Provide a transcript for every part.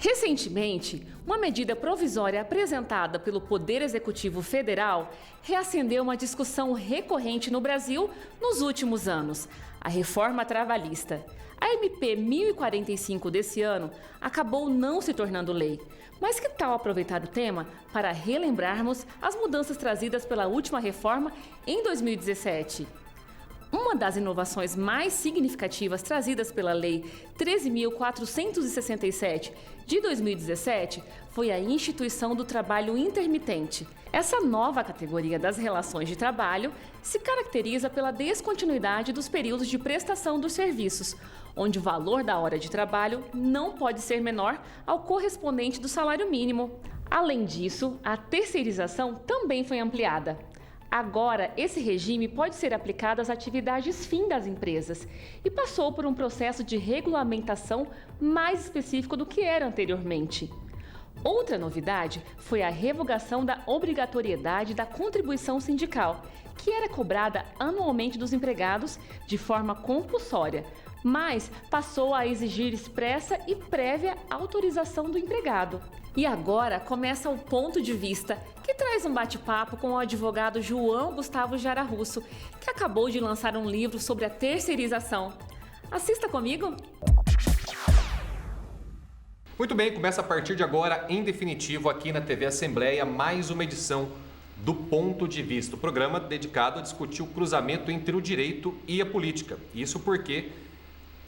Recentemente, uma medida provisória apresentada pelo Poder Executivo Federal reacendeu uma discussão recorrente no Brasil nos últimos anos: a reforma trabalhista. A MP 1045 desse ano acabou não se tornando lei. Mas que tal aproveitar o tema para relembrarmos as mudanças trazidas pela última reforma em 2017? Uma das inovações mais significativas trazidas pela Lei 13.467 de 2017 foi a instituição do trabalho intermitente. Essa nova categoria das relações de trabalho se caracteriza pela descontinuidade dos períodos de prestação dos serviços, onde o valor da hora de trabalho não pode ser menor ao correspondente do salário mínimo. Além disso, a terceirização também foi ampliada. Agora, esse regime pode ser aplicado às atividades fim das empresas e passou por um processo de regulamentação mais específico do que era anteriormente. Outra novidade foi a revogação da obrigatoriedade da contribuição sindical, que era cobrada anualmente dos empregados de forma compulsória, mas passou a exigir expressa e prévia autorização do empregado. E agora começa o Ponto de Vista, que traz um bate-papo com o advogado João Gustavo Jara Russo, que acabou de lançar um livro sobre a terceirização. Assista comigo! Muito bem, começa a partir de agora, em definitivo, aqui na TV Assembleia, mais uma edição do Ponto de Vista, o programa dedicado a discutir o cruzamento entre o direito e a política. Isso porque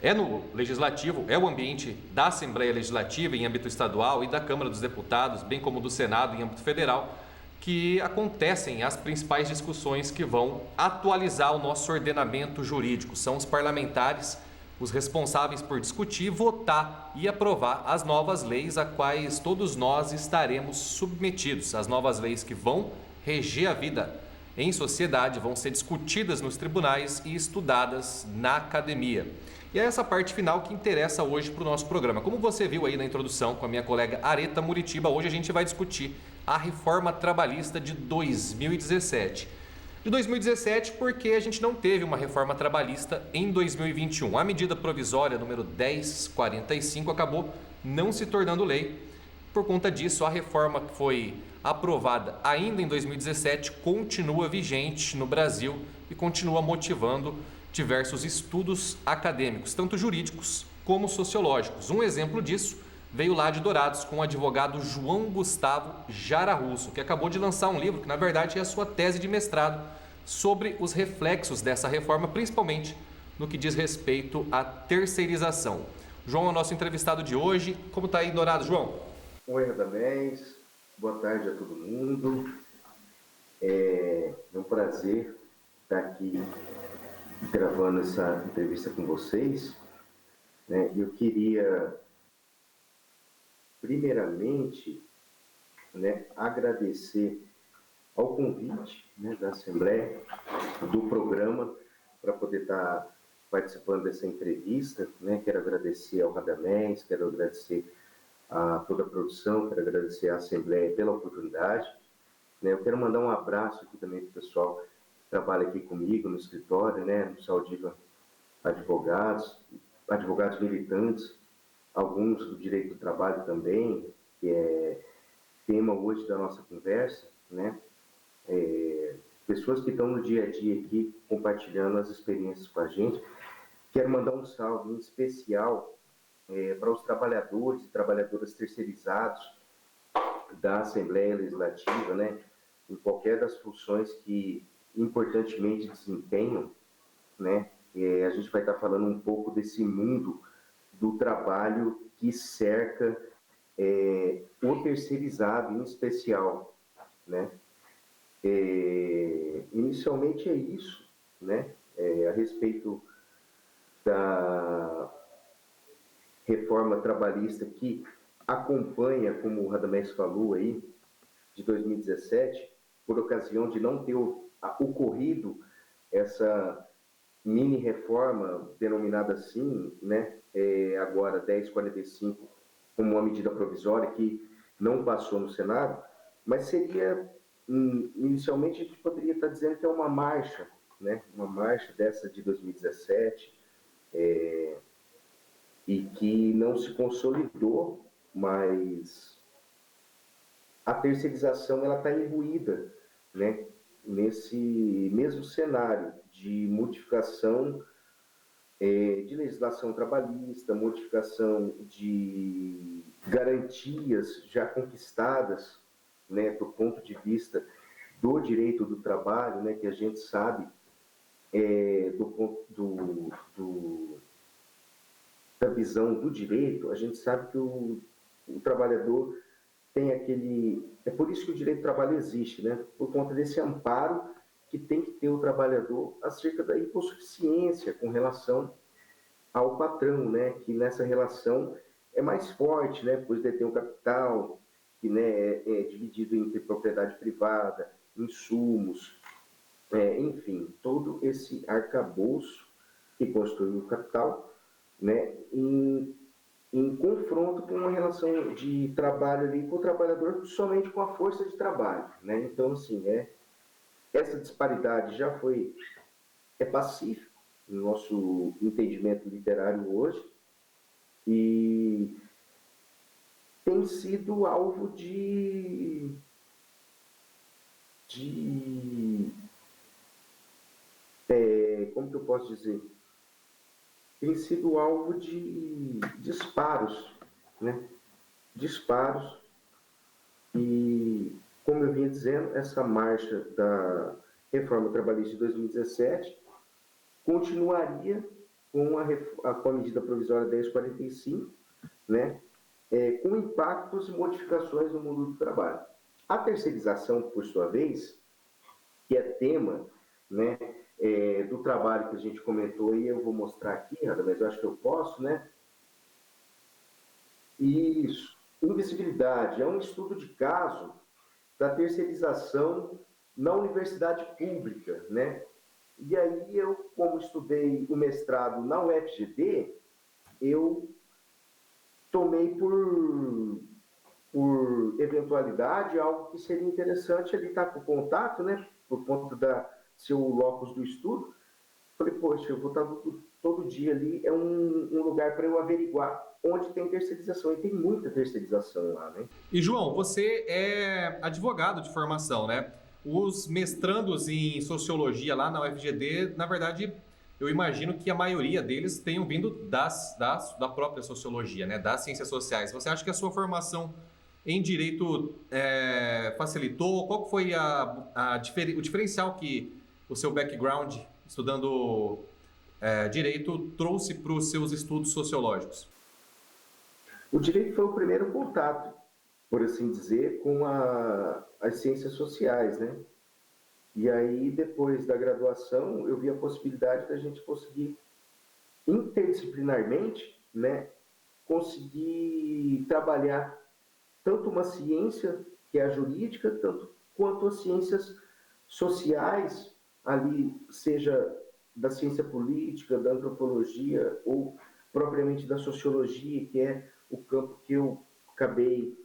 é no Legislativo, é o ambiente da Assembleia Legislativa em âmbito estadual e da Câmara dos Deputados, bem como do Senado em âmbito federal, que acontecem as principais discussões que vão atualizar o nosso ordenamento jurídico. São os parlamentares os responsáveis por discutir, votar e aprovar as novas leis a quais todos nós estaremos submetidos. As novas leis que vão reger a vida em sociedade, vão ser discutidas nos tribunais e estudadas na academia. E é essa parte final que interessa hoje para o nosso programa. Como você viu aí na introdução com a minha colega Areta Muritiba, hoje a gente vai discutir a reforma trabalhista de 2017. De 2017 porque a gente não teve uma reforma trabalhista em 2021. A medida provisória número 1045 acabou não se tornando lei. Por conta disso, a reforma que foi aprovada ainda em 2017 continua vigente no Brasil e continua motivando diversos estudos acadêmicos, tanto jurídicos como sociológicos. Um exemplo disso veio lá de Dourados com o advogado João Gustavo Jara Russo, que acabou de lançar um livro que, na verdade, é a sua tese de mestrado sobre os reflexos dessa reforma, principalmente no que diz respeito à terceirização. João é o nosso entrevistado de hoje. Como está aí, Dourados, João? Oi, Radamés. Boa tarde a todo mundo. É um prazer estar aqui gravando essa entrevista com vocês, né? Eu queria, primeiramente, né, agradecer ao convite, né, da Assembleia, do programa, para poder estar participando dessa entrevista, né? Quero agradecer ao Radamés, quero agradecer a toda a produção, quero agradecer à Assembleia pela oportunidade, né? Eu quero mandar um abraço aqui também para o pessoal trabalha aqui comigo no escritório, né, no Saldiva Advogados militantes, alguns do direito do trabalho também, que é tema hoje da nossa conversa, né, pessoas que estão no dia a dia aqui compartilhando as experiências com a gente. Quero mandar um salve em especial para os trabalhadores e trabalhadoras terceirizados da Assembleia Legislativa, né, em qualquer das funções que importantemente desempenham, né? A gente vai estar falando um pouco desse mundo do trabalho que cerca o terceirizado em especial, né? Inicialmente é isso, né? A respeito da reforma trabalhista que acompanha, como o Radamés falou aí, de 2017, por ocasião de não ter ocorrido essa mini-reforma denominada assim, né, agora 1045, como uma medida provisória que não passou no Senado, mas seria, inicialmente, a gente poderia estar dizendo que é uma marcha, né, uma marcha dessa de 2017, e que não se consolidou, mas a terceirização ela está imbuída, né, nesse mesmo cenário de modificação de legislação trabalhista, modificação de garantias já conquistadas, né, do ponto de vista do direito do trabalho, né, que a gente sabe da visão do direito, a gente sabe que o trabalhador tem aquele... É por isso que o direito do trabalho existe, né? Por conta desse amparo que tem que ter o trabalhador acerca da hipossuficiência com relação ao patrão, né? Que nessa relação é mais forte, né? Pois detém o capital, que, né, é dividido entre propriedade privada, insumos, enfim, todo esse arcabouço que constitui o capital, né? Em confronto com uma relação de trabalho ali com o trabalhador somente com a força de trabalho, né? Então, assim, essa disparidade já é pacífico no nosso entendimento literário hoje e tem sido alvo como que eu posso dizer? Tem sido alvo de disparos, né? Disparos. E, como eu vinha dizendo, essa marcha da reforma trabalhista de 2017 continuaria com a medida provisória 1045, né? Com impactos e modificações no mundo do trabalho. A terceirização, por sua vez, que é tema, né, do trabalho que a gente comentou, e eu vou mostrar aqui, mas eu acho que eu posso, né? Isso. Invisibilidade é um estudo de caso da terceirização na universidade pública, né? E aí eu, como estudei o mestrado na UFGD, eu tomei por eventualidade algo que seria interessante ali estar com contato, né? Por conta da seu locus do estudo. Falei, poxa, eu vou estar todo dia ali, é um lugar para eu averiguar onde tem terceirização, e tem muita terceirização lá, né? E, João, você é advogado de formação, né? Os mestrandos em sociologia lá na UFGD, na verdade, eu imagino que a maioria deles tenham vindo da própria sociologia, né? Das ciências sociais. Você acha que a sua formação em direito facilitou? Qual foi o diferencial que o seu background estudando direito trouxe para os seus estudos sociológicos? O direito foi o primeiro contato, por assim dizer, com as ciências sociais, né? E aí, depois da graduação, eu vi a possibilidade da gente conseguir, interdisciplinarmente, né, conseguir trabalhar tanto uma ciência, que é a jurídica, tanto quanto as ciências sociais, ali, seja da ciência política, da antropologia, ou propriamente da sociologia, que é o campo que eu acabei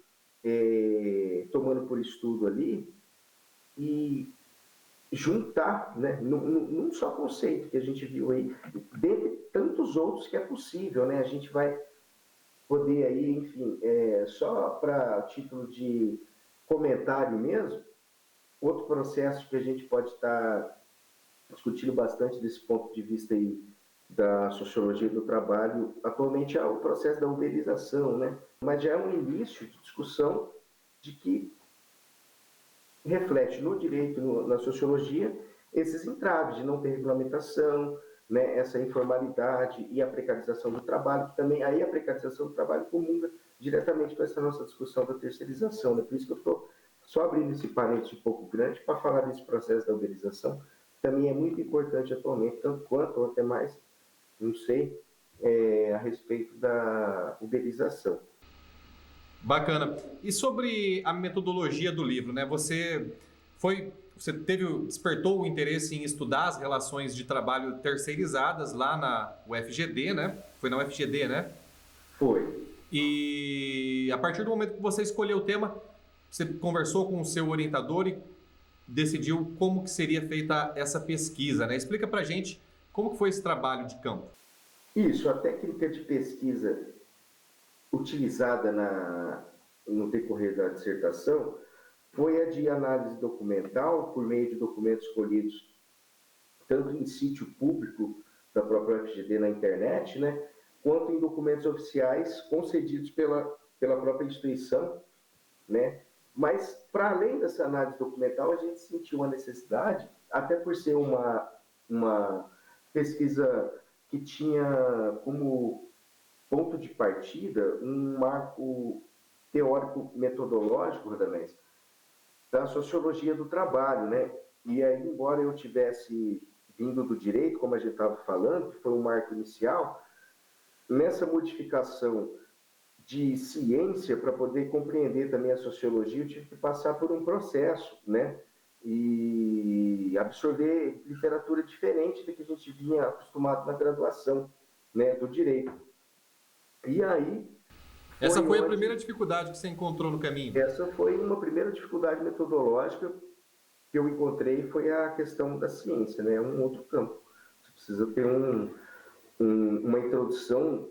tomando por estudo ali, e juntar, né, num só conceito que a gente viu aí, dentre tantos outros que é possível, né? A gente vai poder aí, enfim, só para título de comentário mesmo, outro processo que a gente pode estar discutindo bastante desse ponto de vista aí da sociologia do trabalho, atualmente é o processo da uberização, né? Mas já é um início de discussão de que reflete no direito, na sociologia, esses entraves de não ter regulamentação, né, essa informalidade e a precarização do trabalho, que também aí a precarização do trabalho comunga diretamente com essa nossa discussão da terceirização, né? Por isso que eu estou só abrindo esse parênteses um pouco grande para falar desse processo da uberização, que também é muito importante atualmente, tanto quanto ou até mais, não sei, a respeito da uberização. Bacana. E sobre a metodologia do livro, né? Você despertou o interesse em estudar as relações de trabalho terceirizadas lá na UFGD, né? Foi na UFGD, né? Foi. E a partir do momento que você escolheu o tema, você conversou com o seu orientador e decidiu como que seria feita essa pesquisa, né? Explica pra gente como que foi esse trabalho de campo. Isso, a técnica de pesquisa utilizada no decorrer da dissertação foi a de análise documental por meio de documentos colhidos tanto em sítio público da própria UFGD na internet, né, quanto em documentos oficiais concedidos pela própria instituição, né? Mas, para além dessa análise documental, a gente sentiu a necessidade, até por ser uma pesquisa que tinha como ponto de partida um marco teórico metodológico, Radamés, da sociologia do trabalho, né? E aí, embora eu tivesse vindo do direito, como a gente estava falando, que foi um marco inicial, nessa modificação de ciência, para poder compreender também a sociologia, eu tive que passar por um processo, né? E absorver literatura diferente da que a gente vinha acostumado na graduação, né, do direito. E aí... Essa foi a primeira dificuldade que você encontrou no caminho? Essa foi uma primeira dificuldade metodológica que eu encontrei, foi a questão da ciência, né? Um outro campo. Você precisa ter uma introdução,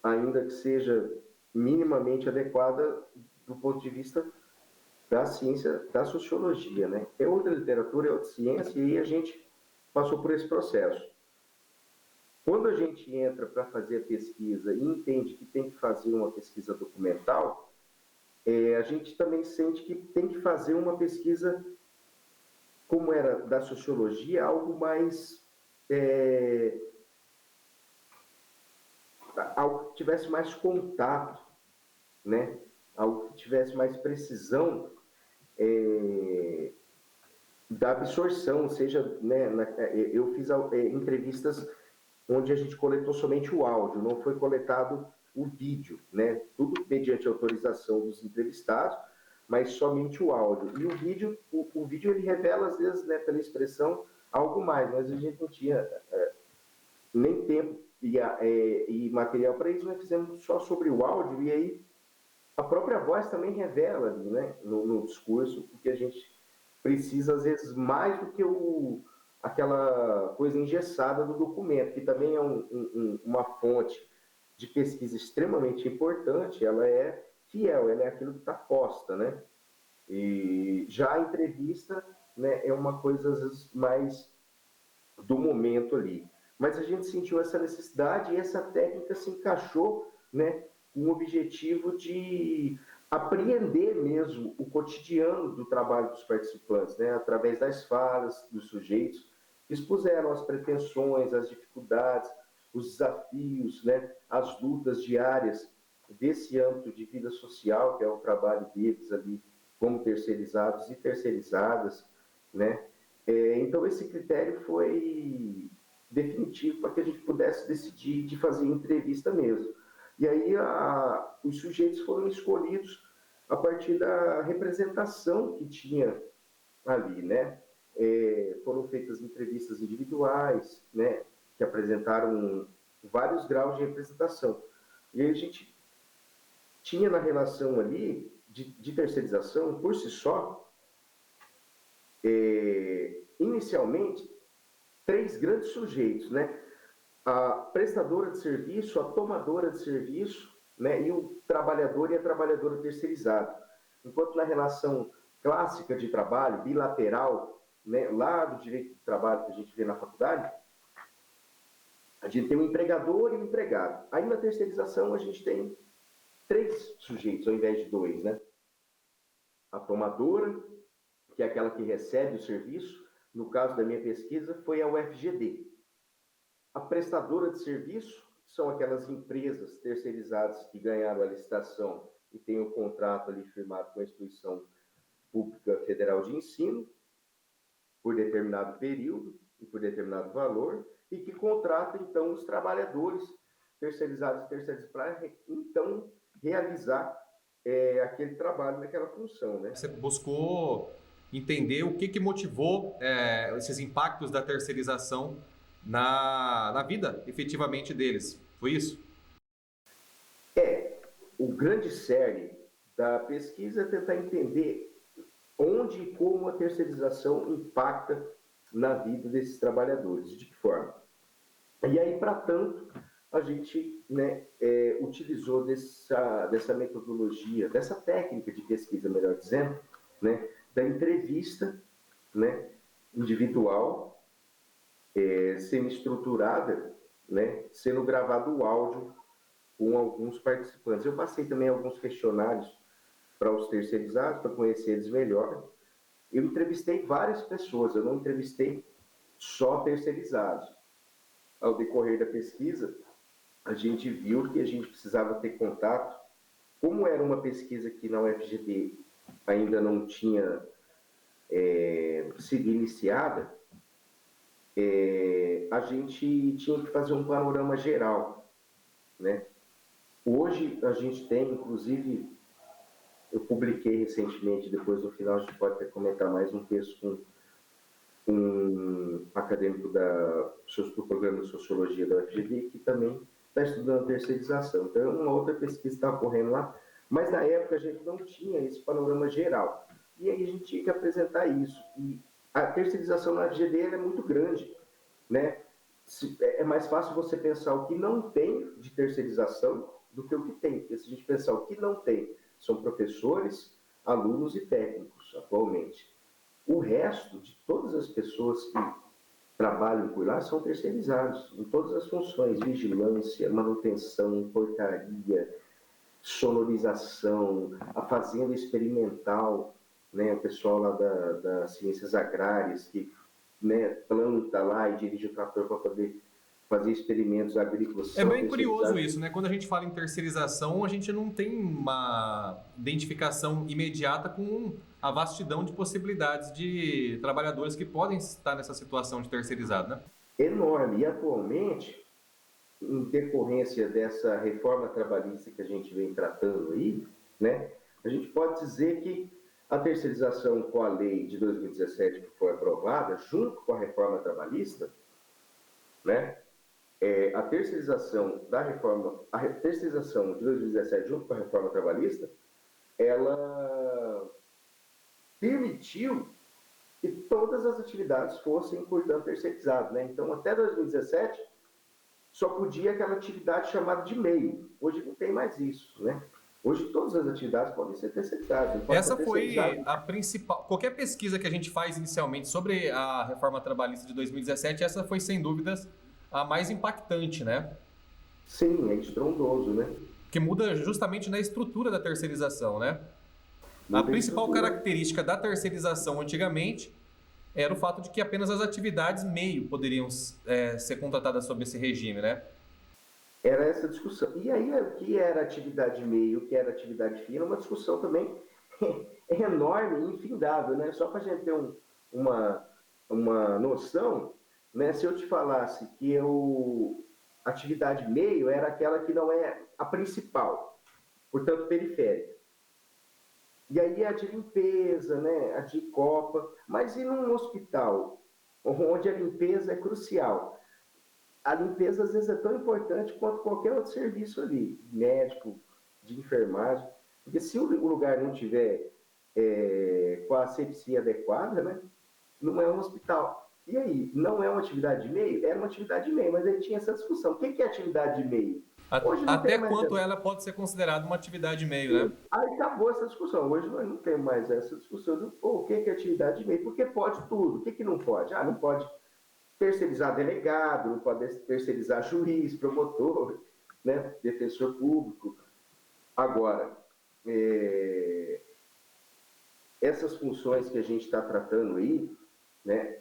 ainda que seja minimamente adequada do ponto de vista da ciência, da sociologia, né? É outra literatura, é outra ciência, e aí a gente passou por esse processo. Quando a gente entra para fazer a pesquisa e entende que tem que fazer uma pesquisa documental, a gente também sente que tem que fazer uma pesquisa, como era da sociologia, algo mais... algo que tivesse mais contato, né? Algo que tivesse mais precisão da absorção, seja, né, eu fiz entrevistas onde a gente coletou somente o áudio, não foi coletado o vídeo, né? Tudo mediante autorização dos entrevistados, mas somente o áudio. E o vídeo ele revela, às vezes, né, pela expressão, algo mais, mas a gente não tinha nem tempo e material para isso, nós fizemos só sobre o áudio, e aí a própria voz também revela ali, né, no discurso, o que a gente precisa, às vezes, mais do que aquela coisa engessada do documento, que também é uma fonte de pesquisa extremamente importante. Ela é fiel, ela é aquilo que está posta, né? E já a entrevista, né, é uma coisa, às vezes, mais do momento ali. Mas a gente sentiu essa necessidade e essa técnica se encaixou, né, com o objetivo de apreender mesmo o cotidiano do trabalho dos participantes, né, através das falas dos sujeitos, que expuseram as pretensões, as dificuldades, os desafios, né, as lutas diárias desse âmbito de vida social, que é o trabalho deles ali como terceirizados e terceirizadas, né? Então, esse critério foi definitivo para que a gente pudesse decidir de fazer entrevista mesmo. E aí os sujeitos foram escolhidos a partir da representação que tinha ali, né? Foram feitas entrevistas individuais, né, que apresentaram vários graus de representação. E aí a gente tinha na relação ali de terceirização, por si só, inicialmente, 3 grandes sujeitos, né? A prestadora de serviço, a tomadora de serviço, né, e o trabalhador e a trabalhadora terceirizada. Enquanto na relação clássica de trabalho, bilateral, né, lá do direito do trabalho que a gente vê na faculdade, a gente tem um empregador e um empregado. Aí na terceirização a gente tem 3 sujeitos ao invés de 2, né? A tomadora, que é aquela que recebe o serviço, no caso da minha pesquisa foi a UFGD. A prestadora de serviço são aquelas empresas terceirizadas que ganharam a licitação e têm o contrato ali firmado com a instituição pública federal de ensino, por determinado período e por determinado valor, e que contrata, então, os trabalhadores terceirizados para, então, realizar aquele trabalho naquela função, né? Você buscou entender o que motivou esses impactos da terceirização na vida, efetivamente, deles. Foi isso? O grande cerne da pesquisa é tentar entender onde e como a terceirização impacta na vida desses trabalhadores, de que forma. E aí, para tanto, a gente, né, utilizou dessa metodologia, dessa técnica de pesquisa, melhor dizendo, né, da entrevista, né, individual, semi-estruturada, né, sendo gravado o áudio com alguns participantes. Eu passei também alguns questionários para os terceirizados, para conhecer eles melhor. Eu entrevistei várias pessoas, eu não entrevistei só terceirizados. Ao decorrer da pesquisa, a gente viu que a gente precisava ter contato. Como era uma pesquisa que na UFGD ainda não tinha sido iniciada, a gente tinha que fazer um panorama geral, né? Hoje a gente tem, inclusive, eu publiquei recentemente, depois no final a gente pode até comentar mais um texto com um acadêmico do programa de Sociologia da UFGD, que também está estudando terceirização. Então, uma outra pesquisa está ocorrendo lá, mas na época a gente não tinha esse panorama geral. E aí a gente tinha que apresentar isso. E a terceirização na UFGD é muito grande, né? É mais fácil você pensar o que não tem de terceirização do que o que tem. Porque se a gente pensar o que não tem, são professores, alunos e técnicos, atualmente. O resto de todas as pessoas que trabalham por lá são terceirizados, em todas as funções: vigilância, manutenção, portaria, sonorização, a fazenda experimental, né? O pessoal lá das ciências agrárias que, né, planta lá e dirige o trator para poder fazer experimentos agrícolas. É bem curioso isso, né? Quando a gente fala em terceirização, a gente não tem uma identificação imediata com a vastidão de possibilidades de trabalhadores que podem estar nessa situação de terceirizado, né? Enorme. E atualmente, em decorrência dessa reforma trabalhista que a gente vem tratando aí, né, a gente pode dizer que a terceirização com a lei de 2017 que foi aprovada, junto com a reforma trabalhista, né, a terceirização de 2017 junto com a reforma trabalhista, ela permitiu que todas as atividades fossem, portanto, terceirizadas, né? Então, até 2017, só podia aquela atividade chamada de meio. Hoje não tem mais isso, né? Hoje todas as atividades podem ser terceirizadas. Essa foi a principal... Qualquer pesquisa que a gente faz inicialmente sobre a reforma trabalhista de 2017, essa foi, sem dúvidas, a mais impactante, né? Sim, é estrondoso, né? Que muda justamente na estrutura da terceirização, né? A principal característica da terceirização antigamente era o fato de que apenas as atividades meio poderiam ser contratadas sob esse regime, né? Era essa discussão. E aí, o que era atividade meio, o que era atividade fina, uma discussão também enorme e infindável, né? Só para a gente ter uma noção, né? Se eu te falasse que atividade meio era aquela que não é a principal, portanto periférica. E aí a de limpeza, né? A de copa. Mas e num hospital, onde a limpeza é crucial? A limpeza às vezes é tão importante quanto qualquer outro serviço ali, médico, de enfermagem. Porque se o lugar não tiver com a asepsia adequada, né? Não é um hospital. E aí, não é uma atividade de meio? Era uma atividade de meio, mas aí tinha essa discussão. O que é atividade de meio? Até quanto ela pode ser considerada uma atividade de meio, né? Aí acabou essa discussão. Hoje nós não temos mais essa discussão do o que é atividade de meio. Porque pode tudo. O que não pode? Não pode terceirizar delegado, não pode terceirizar juiz, promotor, né? Defensor público. Agora, essas funções que a gente está tratando aí, né?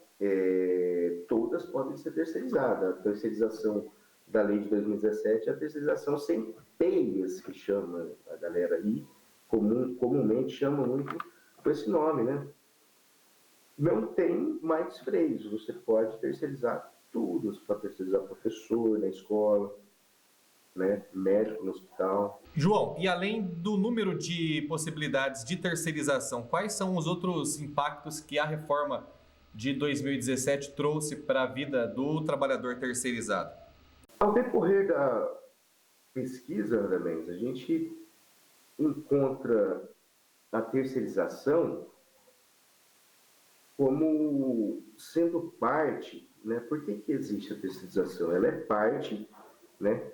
Todas podem ser terceirizadas. A terceirização da lei de 2017 é a terceirização sem teias, que chama a galera aí, comumente chama muito com esse nome, né? Não tem mais freios, você pode terceirizar tudo, você pode terceirizar professor na escola, né? Médico no hospital. João, e além do número de possibilidades de terceirização, quais são os outros impactos que a reforma de 2017 trouxe para a vida do trabalhador terceirizado? Ao decorrer da pesquisa, André Mendes, a gente encontra a terceirização como sendo parte, né? Por que existe a terceirização? Ela é parte, né,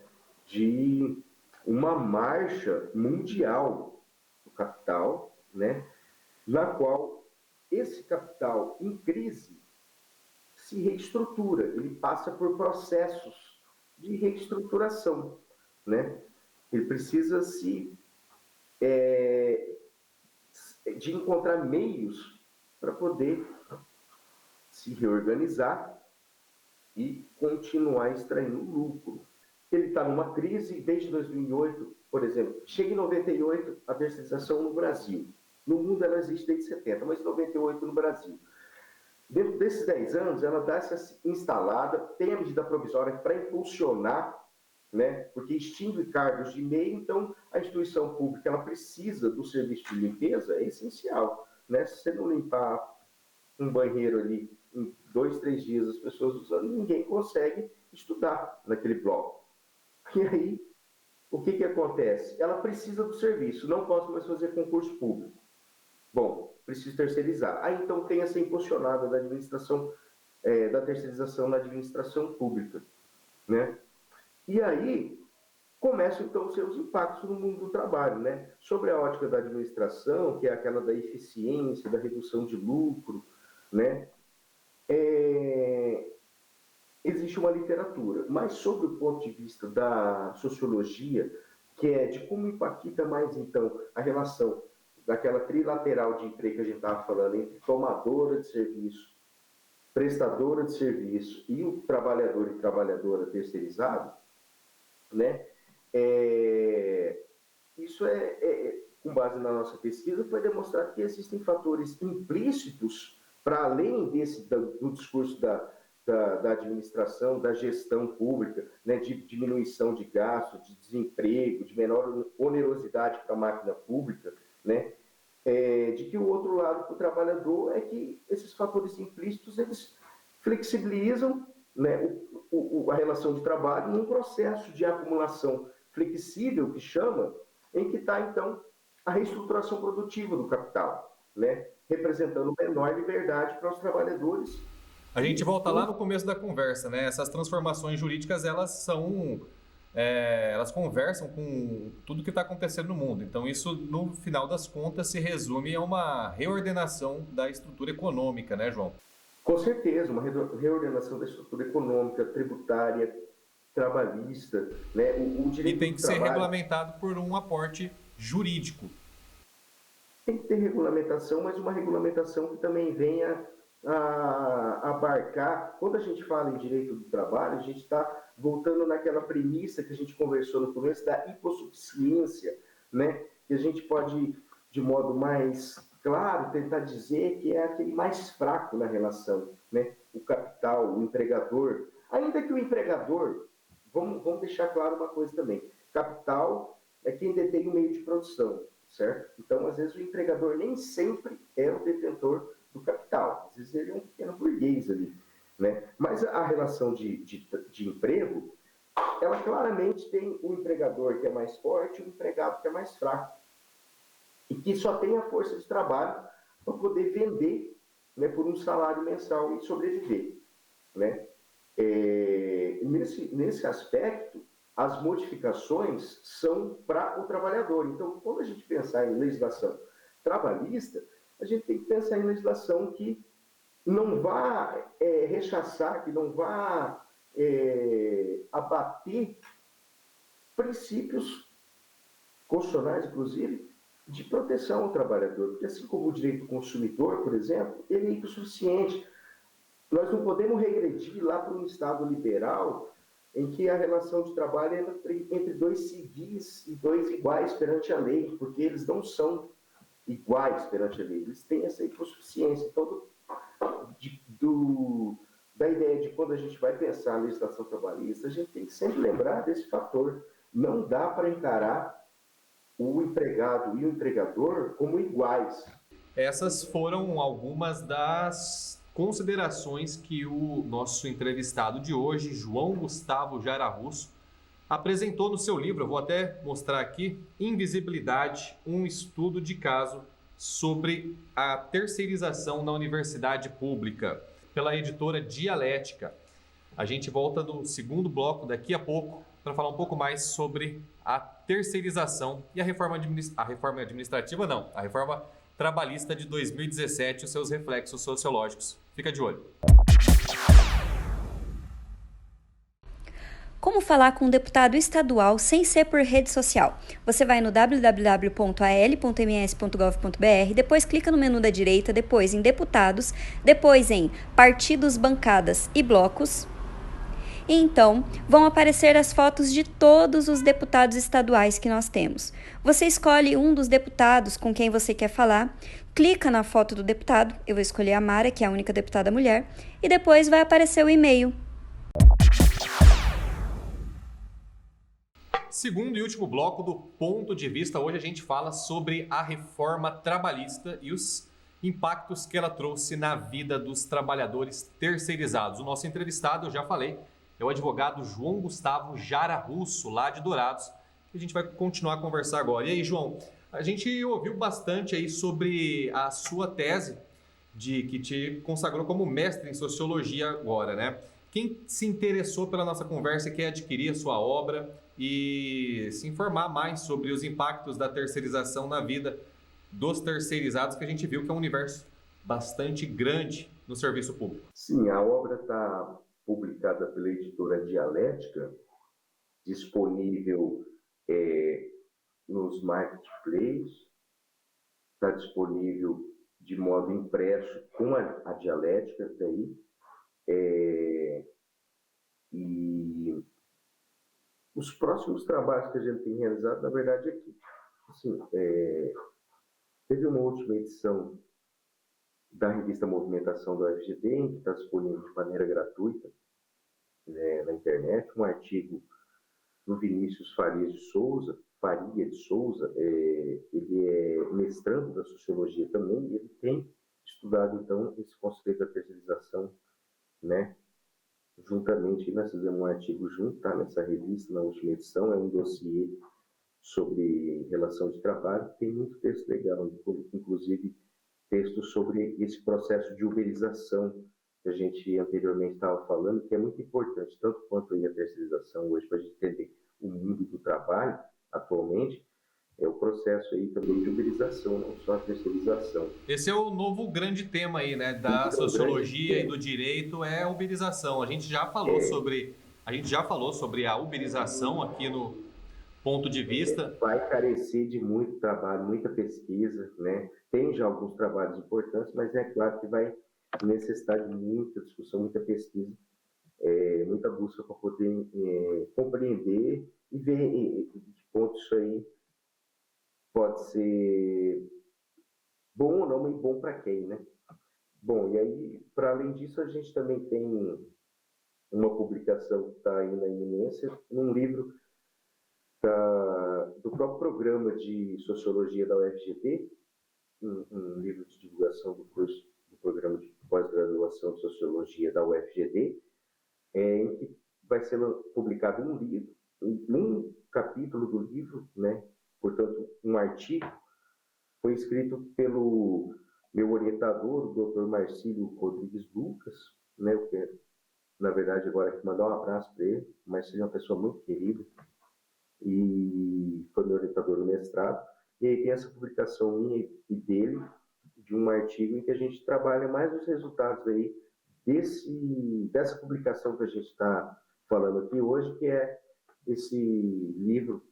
de uma marcha mundial do capital, né, na qual esse capital em crise se reestrutura, ele passa por processos de reestruturação, né? Ele precisa de encontrar meios para poder se reorganizar e continuar extraindo lucro. Ele está numa crise desde 2008, por exemplo. Chega em 98 a terceirização no Brasil. No mundo ela existe desde 70, mas em 98 no Brasil. Dentro desses 10 anos, ela dá essa instalada, tem a medida provisória para impulsionar, né, porque extingue cargos de meio, então a instituição pública ela precisa do serviço de limpeza, é essencial. Né? Se você não limpar um banheiro ali em 2, 3 dias, as pessoas usando, ninguém consegue estudar naquele bloco. E aí, o que acontece? Ela precisa do serviço, não posso mais fazer concurso público. Bom, preciso terceirizar. Aí então tem essa impulsionada da administração, da terceirização na administração pública, né? E aí começam então os seus impactos no mundo do trabalho, né? Sobre a ótica da administração, que é aquela da eficiência, da redução de lucro, né? Existe uma literatura, mas sobre o ponto de vista da sociologia, que é de como impacta mais então a relação daquela trilateral de emprego que a gente estava falando, entre tomadora de serviço, prestadora de serviço e o trabalhador e trabalhadora terceirizado, né? Isso com base na nossa pesquisa, foi demonstrado que existem fatores implícitos para além do discurso da administração, da gestão pública, né, de diminuição de gastos, de desemprego, de menor onerosidade para a máquina pública, né, de que o outro lado para o trabalhador é que esses fatores implícitos eles flexibilizam, né, a relação de trabalho num processo de acumulação flexível, que chama, em que está, então, a reestruturação produtiva do capital, né, representando menor liberdade para os trabalhadores. A gente volta lá no começo da conversa, né? Essas transformações jurídicas, elas conversam com tudo que está acontecendo no mundo. Então, isso, no final das contas, se resume a uma reordenação da estrutura econômica, né, João? Com certeza, uma reordenação da estrutura econômica, tributária, trabalhista, né? O direito e tem que ser trabalho regulamentado por um aporte jurídico. Tem que ter regulamentação, mas uma regulamentação que também venha a abarcar. Quando a gente fala em direito do trabalho, a gente está voltando naquela premissa que a gente conversou no começo da hipossuficiência, né? Que a gente pode, de modo mais claro, tentar dizer que é aquele mais fraco na relação, né? O capital, o empregador. Ainda que o empregador, vamos deixar claro uma coisa também, capital é quem detém o meio de produção, certo? Então, às vezes, o empregador nem sempre é o detentor do capital, às vezes ele é um pequeno burguês ali, né? Mas a relação de emprego, ela claramente tem o empregador que é mais forte e o empregado que é mais fraco, e que só tem a força de trabalho para poder vender, né, por um salário mensal e sobreviver, né? Nesse aspecto, as modificações são para o trabalhador. Então, quando a gente pensar em legislação trabalhista, a gente tem que pensar em legislação que não vá rechaçar, que não vá abater princípios constitucionais, inclusive, de proteção ao trabalhador. Porque assim como o direito do consumidor, por exemplo, ele é insuficiente. Nós não podemos regredir lá para um Estado liberal em que a relação de trabalho é entre dois civis e dois iguais perante a lei, porque eles não são iguais perante a lei, eles têm essa hipossuficiência. Então, da ideia de quando a gente vai pensar a legislação trabalhista, a gente tem que sempre lembrar desse fator. Não dá para encarar o empregado e o empregador como iguais. Essas foram algumas das considerações que o nosso entrevistado de hoje, João Gustavo Jara Russo, apresentou no seu livro. Eu vou até mostrar aqui, Invisibilidade, um estudo de caso sobre a terceirização na universidade pública, pela editora Dialética. A gente volta no segundo bloco daqui a pouco para falar um pouco mais sobre a terceirização e a reforma administrativa, não, a reforma trabalhista de 2017 e os seus reflexos sociológicos. Fica de olho. Como falar com um deputado estadual sem ser por rede social? Você vai no www.al.ms.gov.br, depois clica no menu da direita, depois em deputados, depois em partidos, bancadas e blocos. E então vão aparecer as fotos de todos os deputados estaduais que nós temos. Você escolhe um dos deputados com quem você quer falar, clica na foto do deputado, eu vou escolher a Mara, que é a única deputada mulher, e depois vai aparecer o e-mail. Segundo e último bloco do Ponto de Vista, hoje a gente fala sobre a reforma trabalhista e os impactos que ela trouxe na vida dos trabalhadores terceirizados. O nosso entrevistado, eu já falei, é o advogado João Gustavo Jara Russo, lá de Dourados, que a gente vai continuar a conversar agora. E aí, João, a gente ouviu bastante aí sobre a sua tese, que te consagrou como mestre em sociologia agora, né? Quem se interessou pela nossa conversa e quer adquirir a sua obra e se informar mais sobre os impactos da terceirização na vida dos terceirizados, que a gente viu que é um universo bastante grande no serviço público. Sim, a obra está publicada pela editora Dialética, disponível nos marketplaces, está disponível de modo impresso com a Dialética daí, e os próximos trabalhos que a gente tem realizado, na verdade, é que assim, teve uma última edição da revista Movimentação do UFGD, em que está disponível de maneira gratuita na internet, um artigo do Vinícius Faria de Souza, ele é mestrando da sociologia também, e ele tem estudado, então, esse conceito da terceirização, né? Juntamente, nós fizemos um artigo junto, tá? Nessa revista, na última edição, é um dossiê sobre relação de trabalho, tem muito texto legal, inclusive textos sobre esse processo de uberização que a gente anteriormente estava falando, que é muito importante, tanto quanto a terceirização hoje, para a gente entender o mundo do trabalho atualmente, é o processo aí também de uberização, não só a terceirização. Esse é o novo grande tema aí, né, da sociologia e do direito, é a uberização. A gente já falou sobre a uberização aqui no Ponto de Vista. Vai carecer de muito trabalho, muita pesquisa, né? Tem já alguns trabalhos importantes, mas é claro que vai necessitar de muita discussão, muita pesquisa, muita busca para poder compreender e ver em que ponto isso aí pode ser bom ou não, mas bom para quem, né? Bom, e aí, para além disso, a gente também tem uma publicação que está aí na iminência, num livro do próprio programa de sociologia da UFGD, um livro de divulgação do curso do programa de pós-graduação de sociologia da UFGD, em que vai ser publicado um livro, num capítulo do livro, né? Portanto, um artigo, foi escrito pelo meu orientador, o Dr. Marcílio Rodrigues Lucas, né? Que, na verdade, agora aqui mandar um abraço para ele. O Marcílio é uma pessoa muito querida e foi meu orientador no mestrado. E aí tem essa publicação minha e dele, de um artigo em que a gente trabalha mais os resultados aí dessa publicação que a gente está falando aqui hoje, que é esse livro,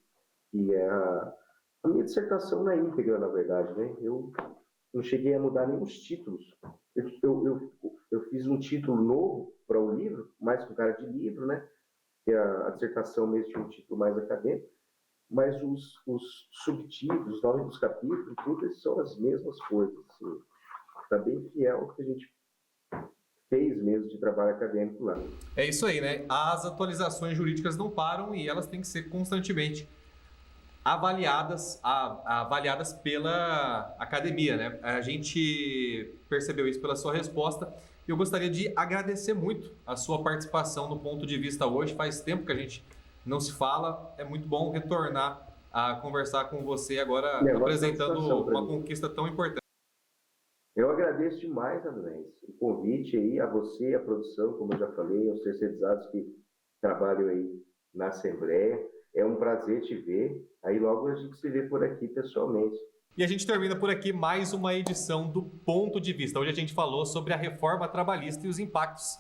que é a minha dissertação na íntegra, na verdade, né? Eu não cheguei a mudar nenhum títulos. Eu fiz um título novo para o livro, mais com cara de livro, né? Que a dissertação mesmo tinha um título mais acadêmico, mas os subtítulos, os nomes dos capítulos, tudo isso são as mesmas coisas. Assim. Está bem fiel ao que a gente fez mesmo de trabalho acadêmico lá. É isso aí, né? As atualizações jurídicas não param e elas têm que ser constantemente avaliadas pela academia, né? A gente percebeu isso pela sua resposta e eu gostaria de agradecer muito a sua participação no Ponto de Vista hoje. Faz tempo que a gente não se fala, é muito bom retornar a conversar com você agora, apresentando uma conquista tão importante. Eu agradeço demais, Andrés, o convite aí a você, a produção, como eu já falei, aos terceirizados que trabalham aí na Assembleia. É um prazer te ver. Aí logo a gente se vê por aqui pessoalmente. E a gente termina por aqui mais uma edição do Ponto de Vista. Hoje a gente falou sobre a reforma trabalhista e os impactos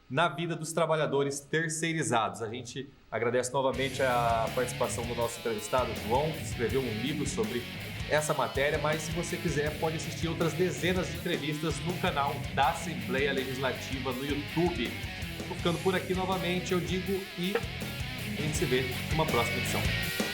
na vida dos trabalhadores terceirizados. A gente agradece novamente a participação do nosso entrevistado, João, que escreveu um livro sobre essa matéria, mas se você quiser pode assistir outras dezenas de entrevistas no canal da Assembleia Legislativa no YouTube. Estou ficando por aqui novamente, eu digo, e a gente se vê numa próxima edição.